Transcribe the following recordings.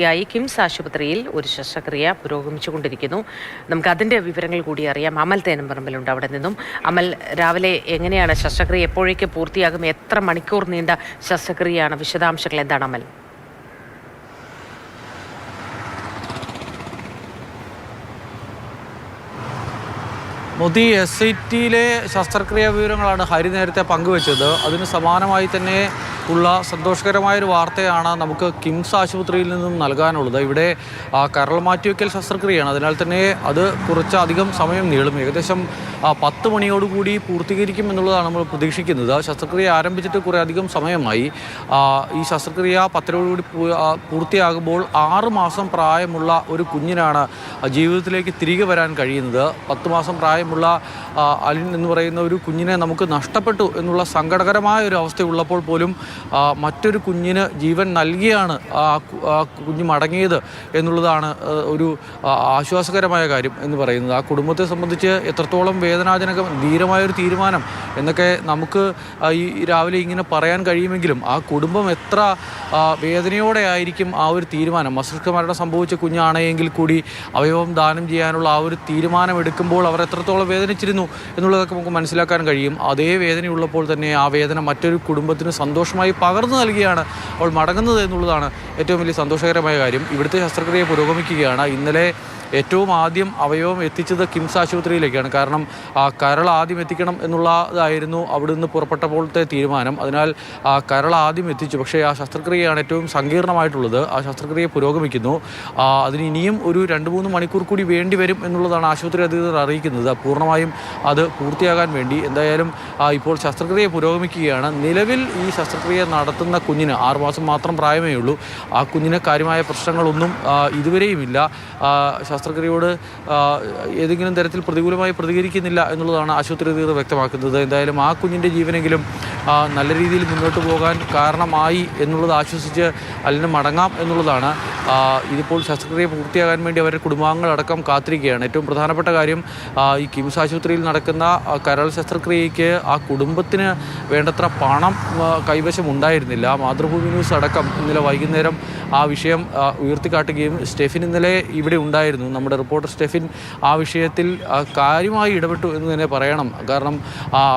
ായി കിംസ് ആശുപത്രിയിൽ ഒരു ശസ്ത്രക്രിയ പുരോഗമിച്ചുകൊണ്ടിരിക്കുന്നു. നമുക്ക് അതിന്റെ വിവരങ്ങൾ കൂടി അറിയാം. അമൽ തേനമ്പറമ്പിലുണ്ട് അവിടെ നിന്നും. അമൽ, രാവിലെ എങ്ങനെയാണ് ശസ്ത്രക്രിയ, എപ്പോഴേക്ക് പൂർത്തിയാകും, എത്ര മണിക്കൂർ നീണ്ട ശസ്ത്രക്രിയയാണ്, വിശദാംശങ്ങൾ എന്താണ് അമൽ? മോദി SITയിലെ ശസ്ത്രക്രിയാ വിവരങ്ങളാണ് ഹരി നേരത്തെ പങ്കുവച്ചത്. അതിന് സമാനമായി തന്നെ ഉള്ള സന്തോഷകരമായൊരു വാർത്തയാണ് നമുക്ക് കിംസ് ആശുപത്രിയിൽ നിന്നും നൽകാനുള്ളത്. ഇവിടെ കരൾ മാറ്റിവെക്കൽ ശസ്ത്രക്രിയയാണ്. അതിനാൽ തന്നെ അത് കുറച്ചധികം സമയം നീളും. ഏകദേശം 10 മണിയോടുകൂടി പൂർത്തീകരിക്കും എന്നുള്ളതാണ് നമ്മൾ പ്രതീക്ഷിക്കുന്നത്. ശസ്ത്രക്രിയ ആരംഭിച്ചിട്ട് കുറേ അധികം സമയമായി. ഈ ശസ്ത്രക്രിയ 10 പൂർത്തിയാകുമ്പോൾ 6 മാസം പ്രായമുള്ള ഒരു കുഞ്ഞിനാണ് ജീവിതത്തിലേക്ക് തിരികെ വരാൻ കഴിയുന്നത്. 10 മാസം പ്രായമുള്ള അലിൻ എന്ന് പറയുന്ന ഒരു കുഞ്ഞിനെ നമുക്ക് നഷ്ടപ്പെട്ടു എന്നുള്ള സങ്കടകരമായ ഒരു അവസ്ഥയുള്ളപ്പോൾ പോലും മറ്റൊരു കുഞ്ഞിന് ജീവൻ നൽകിയാണ് ആ കുഞ്ഞ് മടങ്ങിയത് എന്നുള്ളതാണ് ഒരു ആശ്വാസകരമായ കാര്യം എന്ന് പറയുന്നത്. ആ കുടുംബത്തെ സംബന്ധിച്ച് എത്രത്തോളം വേദനാജനകം, ധീരമായൊരു തീരുമാനം എന്നൊക്കെ നമുക്ക് ഈ രാവിലെ ഇങ്ങനെ പറയാൻ കഴിയുമെങ്കിലും ആ കുടുംബം എത്ര വേദനയോടെ ആയിരിക്കും ആ ഒരു തീരുമാനം. മസ്തിഷ്ക മരണം സംഭവിച്ച കുഞ്ഞാണെങ്കിൽ കൂടി അവയവം ദാനം ചെയ്യാനുള്ള ആ ഒരു തീരുമാനം എടുക്കുമ്പോൾ അവർ എത്രത്തോളം വേദനിച്ചിരുന്നു എന്നുള്ളതൊക്കെ നമുക്ക് മനസ്സിലാക്കാൻ കഴിയും. അതേ വേദനയുള്ളപ്പോൾ തന്നെ ആ വേദന മറ്റൊരു കുടുംബത്തിന് സന്തോഷമായി പകർന്നു നൽകിയാണ് അവൾ മടങ്ങുന്നത് എന്നുള്ളതാണ് ഏറ്റവും വലിയ സന്തോഷകരമായ കാര്യം. ഇവിടുത്തെ ശസ്ത്രക്രിയ പുരോഗമിക്കുകയാണ്. ഇന്നലെ ഏറ്റവും ആദ്യം അവയവം എത്തിച്ചത് കിംസ് ആശുപത്രിയിലേക്കാണ്. കാരണം കരൾ ആദ്യം എത്തിക്കണം എന്നുള്ളതായിരുന്നു അവിടുന്ന് പുറപ്പെട്ടപ്പോഴത്തെ തീരുമാനം. അതിനാൽ കരൾ ആദ്യം എത്തിച്ചു. പക്ഷേ ആ ശസ്ത്രക്രിയയാണ് ഏറ്റവും സങ്കീർണമായിട്ടുള്ളത്. ആ ശസ്ത്രക്രിയ പുരോഗമിക്കുന്നു. അതിന് ഇനിയും ഒരു 2-3 മണിക്കൂർ കൂടി വേണ്ടി വരും എന്നുള്ളതാണ് ആശുപത്രി അധികൃതർ അറിയിക്കുന്നത്. പൂർണ്ണമായും അത് പൂർത്തിയാകാൻ വേണ്ടി എന്തായാലും ഇപ്പോൾ ശസ്ത്രക്രിയ പുരോഗമിക്കുകയാണ്. നിലവിൽ ഈ ശസ്ത്രക്രിയ നടത്തുന്ന കുഞ്ഞിന് 6 മാസം മാത്രം പ്രായമേ ഉള്ളൂ. ആ കുഞ്ഞിന് കാര്യമായ പ്രശ്നങ്ങളൊന്നും ഇതുവരെയുമില്ല. ശസ്ത്രക്രിയയോട് ഏതെങ്കിലും തരത്തിൽ പ്രതികൂലമായി പ്രതികരിക്കുന്നില്ല എന്നുള്ളതാണ് ആശുപത്രി അധികൃതർ വ്യക്തമാക്കുന്നത്. എന്തായാലും ആ കുഞ്ഞിൻ്റെ ജീവനെങ്കിലും നല്ല രീതിയിൽ മുന്നോട്ട് പോകാൻ കാരണമായി എന്നുള്ളത് ആശ്വസിച്ച് അലിന് മടങ്ങാം എന്നുള്ളതാണ്. ഇതിപ്പോൾ ശസ്ത്രക്രിയ പൂർത്തിയാകാൻ വേണ്ടി അവരുടെ കുടുംബാംഗങ്ങളടക്കം കാത്തിരിക്കുകയാണ്. ഏറ്റവും പ്രധാനപ്പെട്ട കാര്യം, ഈ കിംസ് ആശുപത്രിയിൽ നടക്കുന്ന കരൾ ശസ്ത്രക്രിയയ്ക്ക് ആ കുടുംബത്തിന് വേണ്ടത്ര പണം കൈവശം ഉണ്ടായിരുന്നില്ല. മാതൃഭൂമി ന്യൂസ് അടക്കം ഇന്നലെ വൈകുന്നേരം ആ വിഷയം ഉയർത്തിക്കാട്ടുകയും സ്റ്റെഫിൻ ഇന്നലെ ഇവിടെ ഉണ്ടായിരുന്നു. നമ്മുടെ റിപ്പോർട്ടർ സ്റ്റെഫിൻ ആ വിഷയത്തിൽ കാര്യമായി ഇടപെട്ടു എന്ന് തന്നെ പറയണം. കാരണം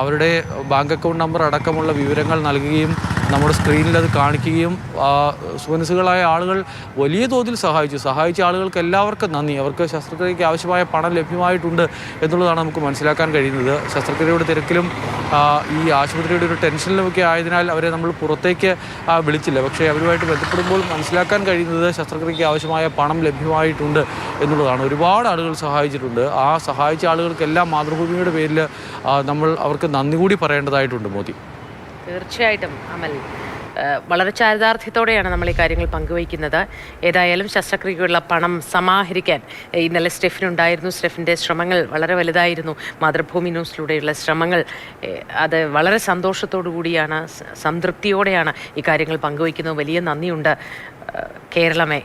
അവരുടെ ബാങ്ക് അക്കൗണ്ട് നമ്പർ അടക്കമുള്ള വിവരങ്ങൾ നൽകുകയും നമ്മുടെ സ്ക്രീനിൽ അത് കാണിക്കുകയും സുമനസ്സുകളായ ആളുകൾ വലിയ തോതിൽ സഹായിച്ച ആളുകൾക്ക് എല്ലാവർക്കും നന്ദി. അവർക്ക് ശസ്ത്രക്രിയയ്ക്ക് ആവശ്യമായ പണം ലഭ്യമായിട്ടുണ്ട് എന്നുള്ളതാണ് നമുക്ക് മനസ്സിലാക്കാൻ കഴിയുന്നത്. ശസ്ത്രക്രിയയുടെ തിരക്കിലും ഈ ആശുപത്രിയുടെ ഒരു ടെൻഷനിലുമൊക്കെ ആയതിനാൽ അവരെ നമ്മൾ പുറത്തേക്ക് വിളിച്ചില്ല. പക്ഷേ അവരുമായിട്ട് ബന്ധപ്പെടുമ്പോൾ മനസ്സിലാക്കാൻ കഴിയുന്നത് ശസ്ത്രക്രിയയ്ക്ക് ആവശ്യമായ പണം ലഭ്യമായിട്ടുണ്ട് എന്നുള്ളതാണ്. ഒരുപാട് ആളുകൾ സഹായിച്ചിട്ടുണ്ട്. ആ സഹായിച്ച ആളുകൾക്കെല്ലാം മാതൃഭൂമിയുടെ പേരിൽ നമ്മൾ അവർക്ക് നന്ദി കൂടി പറയേണ്ടതായിട്ടുണ്ട്. മോദി, തീർച്ചയായിട്ടും അമൽ, വളരെ ചാരിതാർത്ഥ്യത്തോടെയാണ് നമ്മൾ ഈ കാര്യങ്ങൾ പങ്കുവയ്ക്കുന്നത്. ഏതായാലും ശസ്ത്രക്രിയക്കുള്ള പണം സമാഹരിക്കാൻ ഇന്നലെ സ്റ്റെഫിനുണ്ടായിരുന്നു. സ്റ്റെഫിൻ്റെ ശ്രമങ്ങൾ വളരെ വലുതായിരുന്നു. മാതൃഭൂമി ന്യൂസിലൂടെയുള്ള ശ്രമങ്ങൾ അത് വളരെ സന്തോഷത്തോടു കൂടിയാണ്, സംതൃപ്തിയോടെയാണ് ഈ കാര്യങ്ങൾ പങ്കുവയ്ക്കുന്നത്. വലിയ നന്ദിയുണ്ട് കേരളമേ.